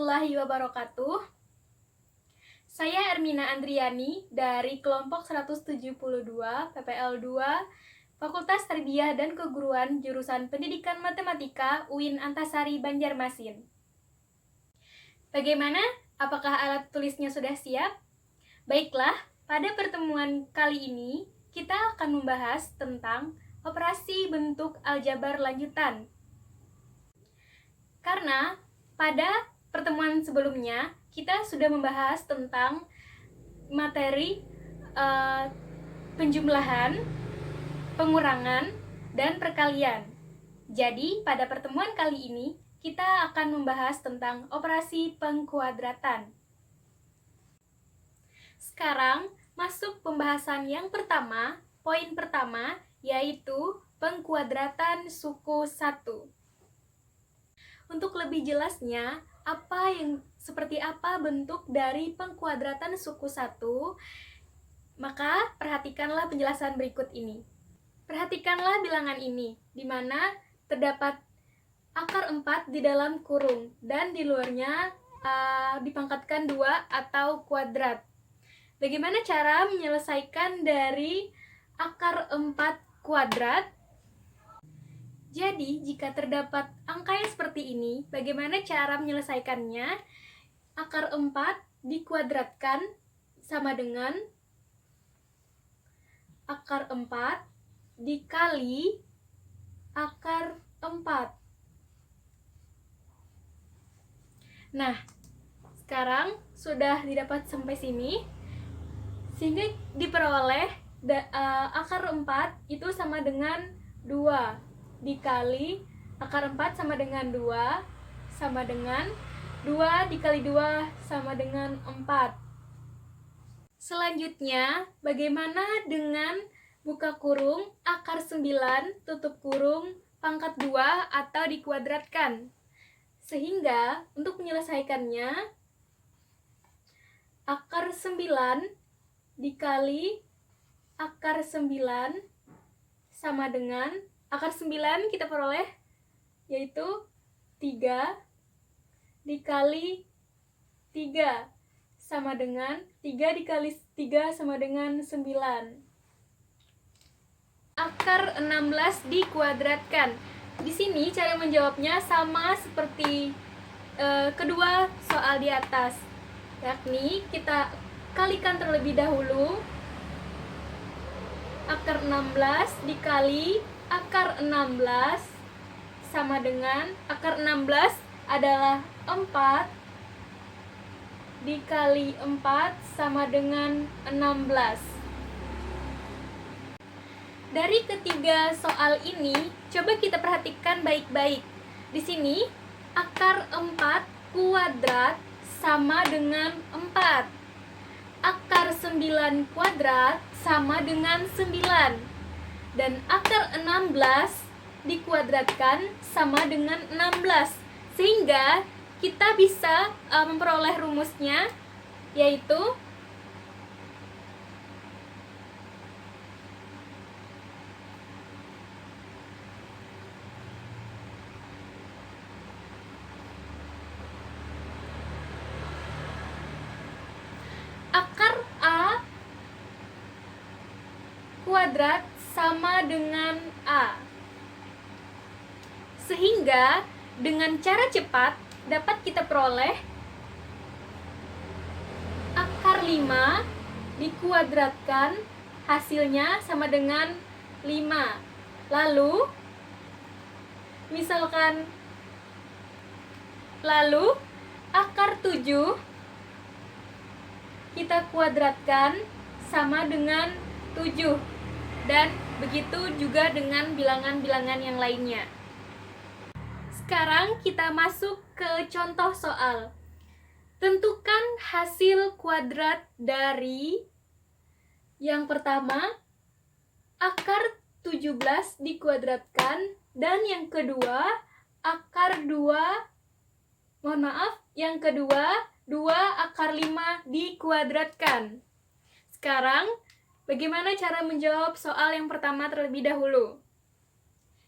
warahmatullahi wabarakatuh. Saya Ermina Andriani dari kelompok 172 PPL 2 Fakultas Tarbiyah dan Keguruan jurusan Pendidikan Matematika UIN Antasari Banjarmasin. Bagaimana? Apakah alat tulisnya sudah siap? Baiklah, pada pertemuan kali ini kita akan membahas tentang operasi bentuk aljabar lanjutan. Karena pada pertemuan sebelumnya kita sudah membahas tentang materi penjumlahan, pengurangan, dan perkalian. Jadi pada pertemuan kali ini kita akan membahas tentang operasi pengkuadratan. Sekarang masuk pembahasan yang pertama, poin pertama, yaitu pengkuadratan suku 1. Untuk lebih jelasnya, seperti apa bentuk dari pengkuadratan suku 1, maka perhatikanlah penjelasan berikut ini. Perhatikanlah bilangan ini, di mana terdapat akar 4 di dalam kurung, dan di luarnya dipangkatkan 2 atau kuadrat. Bagaimana cara menyelesaikan dari akar 4 kuadrat? Jadi, jika terdapat angka yang seperti ini, bagaimana cara menyelesaikannya? Akar 4 dikuadratkan sama dengan akar 4 dikali akar 4. Nah, sekarang sudah didapat sampai sini, sehingga diperoleh akar 4 itu sama dengan 2 dikali akar 4 sama dengan 2 sama dengan 2 dikali 2 sama dengan 4. Selanjutnya, bagaimana dengan buka kurung akar 9 tutup kurung pangkat 2 atau dikuadratkan? Sehingga untuk menyelesaikannya, akar 9 dikali akar 9 sama dengan akar 9 kita peroleh yaitu 3 dikali 3 sama dengan 3 dikali 3 sama dengan 9. Akar 16 dikuadratkan. Di sini cara menjawabnya sama seperti kedua soal di atas, yakni kita kalikan terlebih dahulu akar 16 dikali akar 16 sama dengan akar 16 adalah 4 dikali 4 sama dengan 16. Dari ketiga soal ini, coba kita perhatikan baik-baik. Di sini akar 4 kuadrat sama dengan 4. Akar 9 kuadrat sama dengan 9. Dan akar 16 dikuadratkan sama dengan 16. Sehingga kita bisa memperoleh rumusnya, yaitu akar A kuadrat sama dengan A. Sehingga dengan cara cepat dapat kita peroleh akar 5 dikuadratkan hasilnya sama dengan 5. Lalu akar 7 kita kuadratkan sama dengan 7. Dan begitu juga dengan bilangan-bilangan yang lainnya. Sekarang kita masuk ke contoh soal. Tentukan hasil kuadrat dari yang pertama, akar 17 dikuadratkan, dan yang kedua, yang kedua 2 akar 5 dikuadratkan. Sekarang, bagaimana cara menjawab soal yang pertama terlebih dahulu?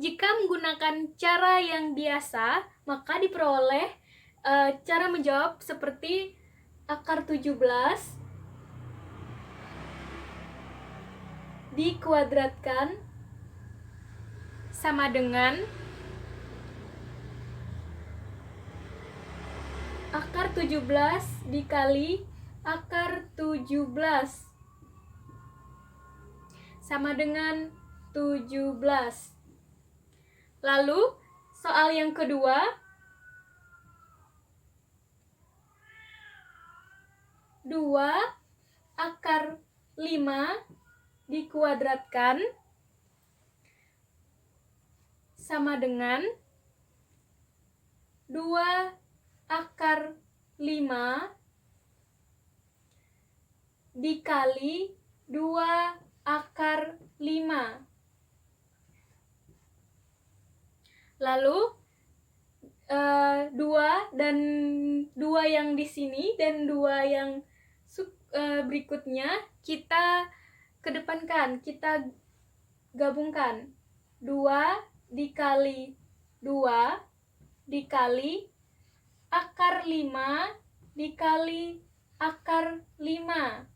Jika menggunakan cara yang biasa, maka diperoleh Cara menjawab seperti akar 17 dikuadratkan sama dengan akar 17 dikali akar 17 sama dengan 17. Lalu soal yang kedua, 2 akar 5 dikuadratkan sama dengan 2 akar 5 dikali 2 akar 5. Lalu 2 yang di sini dan 2 yang berikutnya kita kedepankan, kita gabungkan. 2 dikali 2 dikali akar 5 dikali akar 5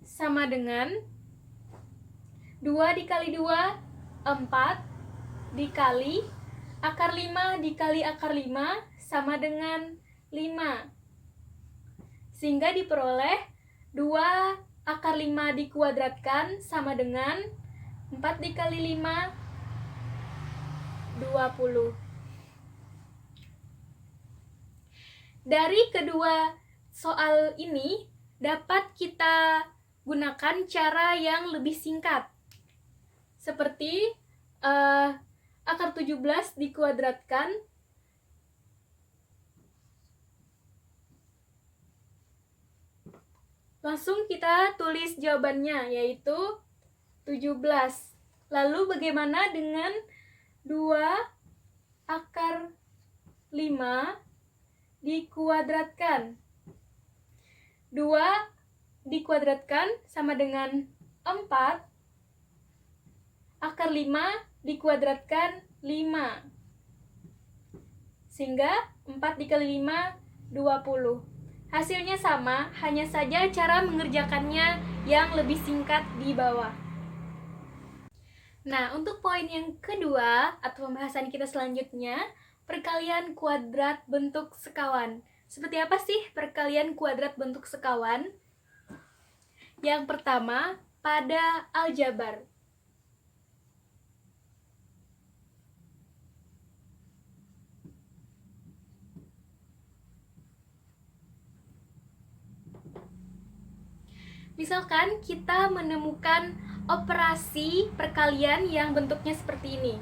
sama dengan 2 dikali 2, 4 dikali akar 5 dikali akar 5 sama dengan 5. Sehingga diperoleh 2 akar 5 dikuadratkan sama dengan 4 dikali 5, 20. Dari kedua soal ini dapat kita gunakan cara yang lebih singkat. Seperti akar 17 dikuadratkan langsung kita tulis jawabannya, yaitu 17. Lalu bagaimana dengan 2 akar 5 dikuadratkan? 2 dikuadratkan sama dengan 4. Akar 5 dikuadratkan 5. Sehingga 4 dikali 5, 20. Hasilnya sama, hanya saja cara mengerjakannya yang lebih singkat di bawah. Nah, untuk poin yang kedua atau pembahasan kita selanjutnya, perkalian kuadrat bentuk sekawan. Seperti apa sih perkalian kuadrat bentuk sekawan? Yang pertama, pada aljabar. Misalkan kita menemukan operasi perkalian yang bentuknya seperti ini.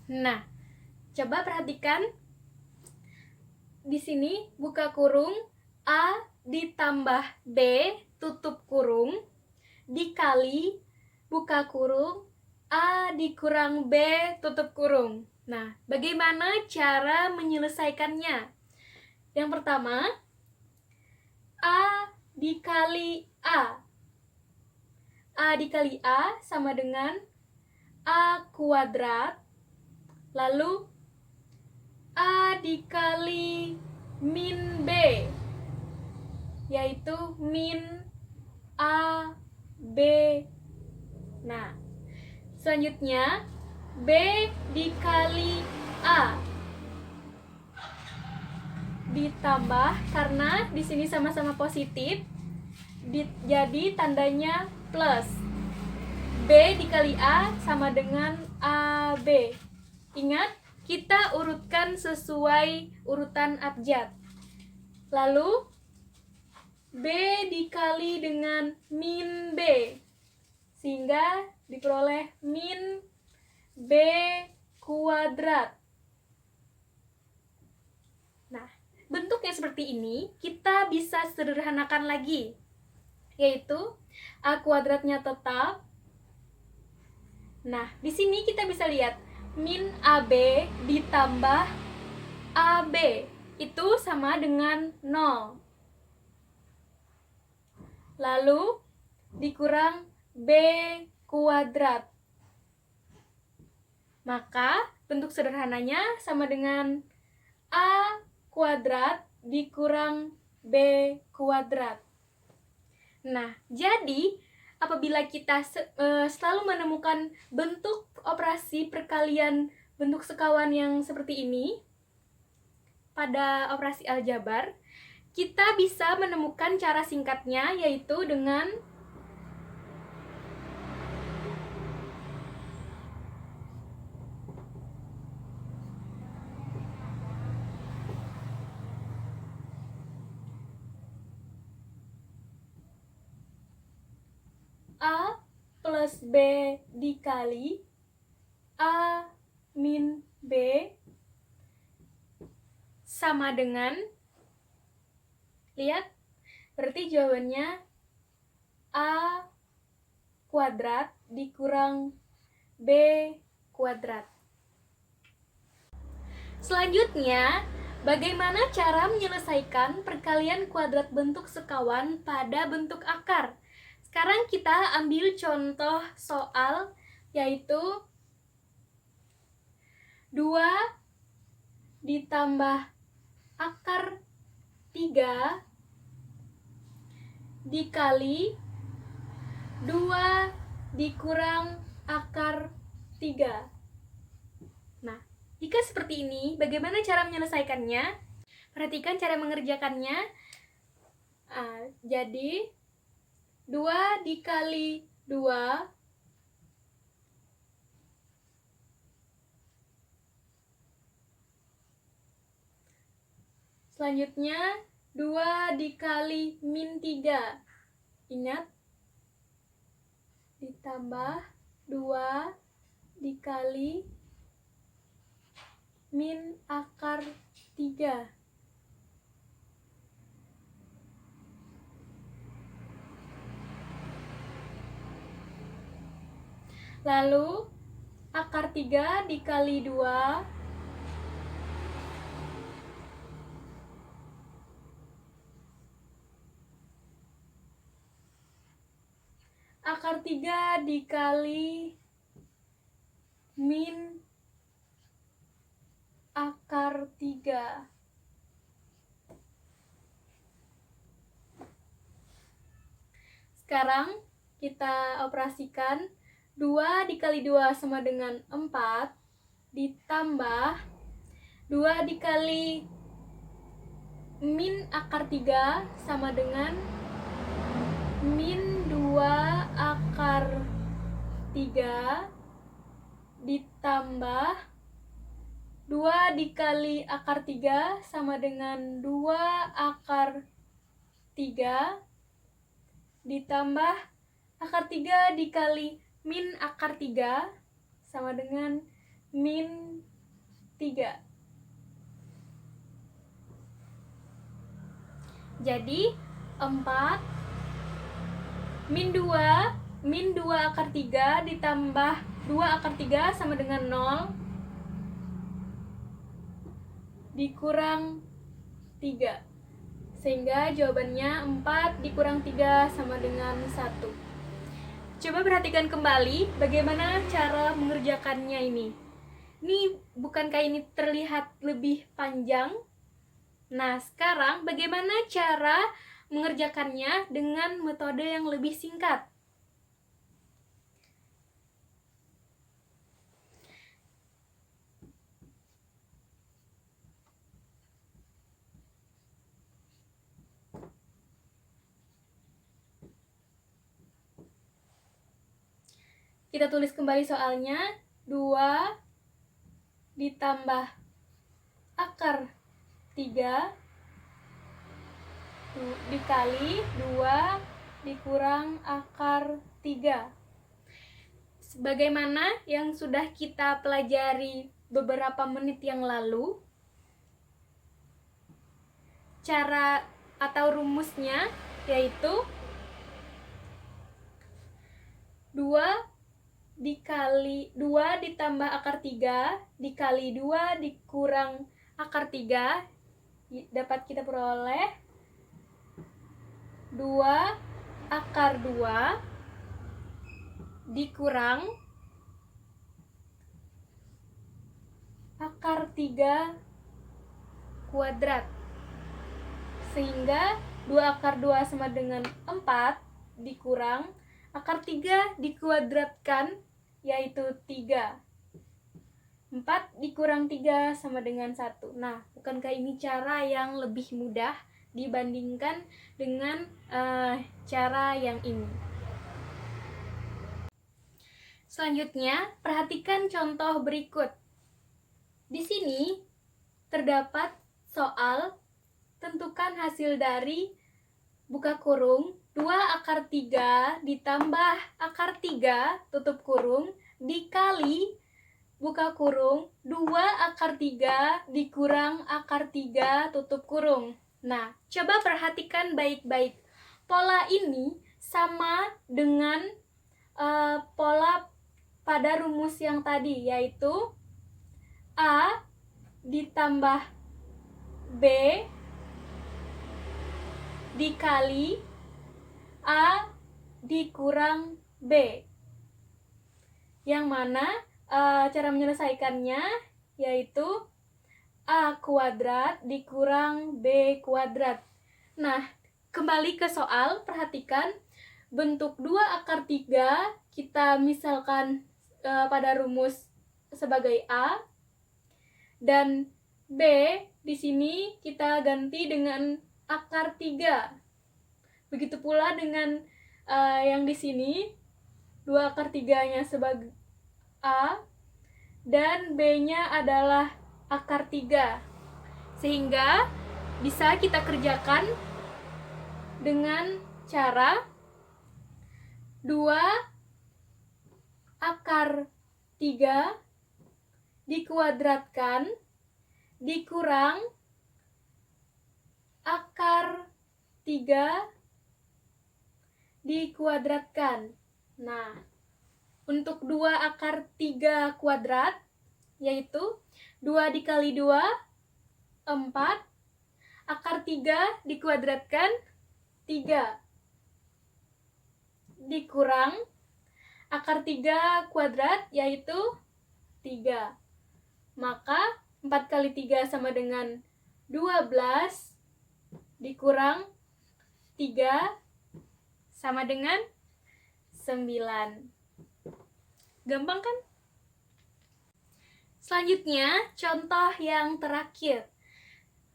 Nah, coba perhatikan di sini buka kurung A ditambah B tutup kurung dikali buka kurung A dikurang B tutup kurung. Nah, bagaimana cara menyelesaikannya? Yang pertama, A dikali A. A dikali A sama dengan A kuadrat, lalu A dikali min B, yaitu min AB. Nah, selanjutnya B dikali A ditambah, karena di sini sama-sama positif, jadi tandanya plus. B dikali A sama dengan AB. Ingat, kita urutkan sesuai urutan abjad. Lalu B dikali dengan min B, sehingga diperoleh min B kuadrat. Nah, bentuknya seperti ini kita bisa sederhanakan lagi, yaitu A kuadratnya tetap. Nah, di sini kita bisa lihat min AB ditambah AB itu sama dengan 0. Lalu dikurang B kuadrat. Maka bentuk sederhananya sama dengan A kuadrat dikurang B kuadrat. Nah, jadi apabila kita selalu menemukan bentuk operasi perkalian bentuk sekawan yang seperti ini pada operasi aljabar, kita bisa menemukan cara singkatnya, yaitu dengan A plus B dikali A min B sama dengan, lihat, berarti jawabannya A kuadrat dikurang B kuadrat. Selanjutnya, bagaimana cara menyelesaikan perkalian kuadrat bentuk sekawan pada bentuk akar? Sekarang kita ambil contoh soal, yaitu 2 ditambah akar 3 dikali 2 dikurang akar 3. Nah, jika seperti ini, bagaimana cara menyelesaikannya? Perhatikan cara mengerjakannya. Jadi 2 dikali 2 selanjutnya 2 dikali min 3. Ingat, ditambah 2 dikali min akar 3. Lalu akar 3 dikali 2 akar 3 dikali min akar 3. Sekarang kita operasikan 2 dikali 2 sama dengan 4 ditambah 2 dikali min akar 3 sama dengan min 2 akar 3 ditambah 2 dikali akar 3 sama dengan 2 akar 3 ditambah akar 3 dikali min akar 3 sama dengan min 3. Jadi 4 min 2 akar 3 ditambah 2 akar 3 sama dengan 0 dikurang 3. Sehingga jawabannya 4 dikurang 3 sama dengan 1. Coba perhatikan kembali bagaimana cara mengerjakannya ini. Ini bukankah ini terlihat lebih panjang? Nah, sekarang bagaimana cara mengerjakannya dengan metode yang lebih singkat? Kita tulis kembali soalnya. 2 ditambah akar 3 dikali 2 dikurang akar 3. Sebagaimana yang sudah kita pelajari beberapa menit yang lalu, cara atau rumusnya yaitu 2 dikali 2 ditambah akar 3 dikali 2 dikurang akar 3 dapat kita peroleh 2 akar 2 dikurang akar 3 kuadrat. Sehingga 2 akar 2 sama dengan 4 dikurang akar 3 dikuadratkan, yaitu 3. 4 dikurang 3 sama dengan 1. Nah, bukankah ini cara yang lebih mudah dibandingkan dengan cara yang ini? Selanjutnya, perhatikan contoh berikut. Di sini terdapat soal tentukan hasil dari buka kurung 2 akar 3 ditambah akar 3 tutup kurung dikali buka kurung 2 akar 3 dikurang akar 3 tutup kurung. Nah, coba perhatikan baik-baik. Pola ini sama dengan pola pada rumus yang tadi, yaitu A ditambah B dikali A dikurang B. Yang mana cara menyelesaikannya yaitu A kuadrat dikurang B kuadrat. Nah, kembali ke soal, perhatikan bentuk 2 akar 3 kita misalkan pada rumus sebagai A, dan B di sini kita ganti dengan akar 3. Begitu pula dengan yang di sini 2 akar 3-nya sebagai A dan B-nya adalah akar 3. Sehingga bisa kita kerjakan dengan cara 2 akar 3 dikuadratkan dikurang akar 3 dikuadratkan. Nah, untuk 2 akar 3 kuadrat, yaitu 2 dikali 2, 4, akar 3 dikuadratkan, 3, dikurang akar 3 kuadrat, yaitu 3. Maka 4 kali 3 sama dengan 12, dikurang 3 sama dengan 9. Gampang kan? Selanjutnya, contoh yang terakhir.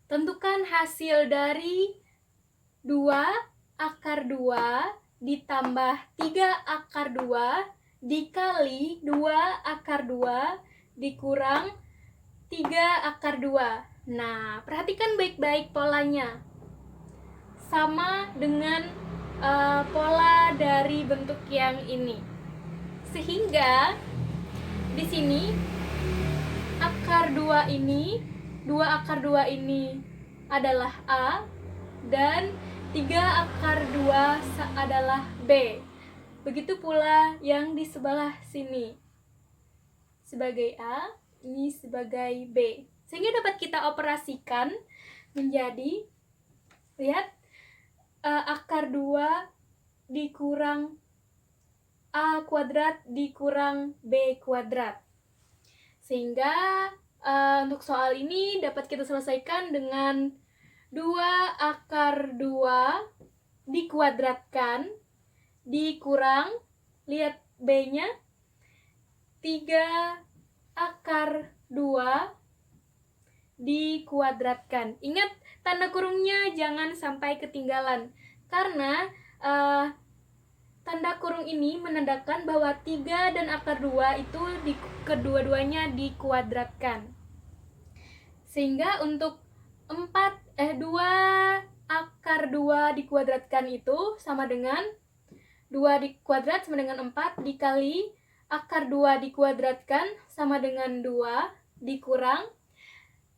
Tentukan hasil dari 2 akar 2 ditambah 3 akar 2 dikali 2 akar 2 dikurang 3 akar 2. Nah, perhatikan baik-baik polanya. Sama dengan pola dari bentuk yang ini. Sehingga di sini akar 2 ini, 2 akar 2 ini adalah A dan 3 akar 2 adalah B. Begitu pula yang di sebelah sini. Sebagai A, ini sebagai B. Sehingga dapat kita operasikan menjadi, lihat, akar 2 dikurang A kuadrat dikurang B kuadrat. Sehingga untuk soal ini dapat kita selesaikan dengan 2 akar 2 dikuadratkan dikurang, lihat B-nya, 3 akar 2 dikuadratkan. Ingat, tanda kurungnya jangan sampai ketinggalan, karena tanda kurung ini menandakan bahwa 3 dan akar 2 itu kedua-duanya dikuadratkan. Sehingga untuk 2 akar 2 dikuadratkan itu sama dengan 2 dikuadrat sama dengan 4 dikali akar 2 dikuadratkan sama dengan 2 dikurang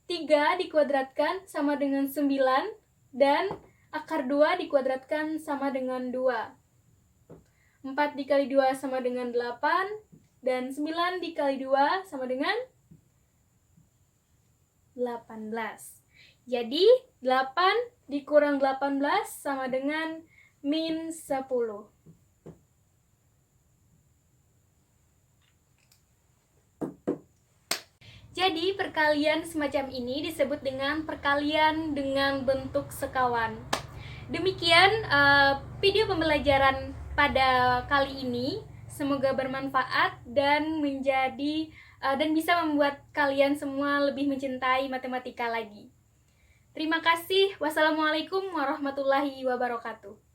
3 dikuadratkan sama dengan 9 dan akar 2 dikuadratkan sama dengan 2. 4 dikali 2 sama dengan 8, Dan 9 dikali 2 sama dengan 18. Jadi 8 dikurang 18 sama dengan min 10. Jadi perkalian semacam ini disebut dengan perkalian dengan bentuk sekawan. Demikian video pembelajaran pada kali ini. Semoga bermanfaat dan bisa membuat kalian semua lebih mencintai matematika lagi. Terima kasih. Wassalamualaikum warahmatullahi wabarakatuh.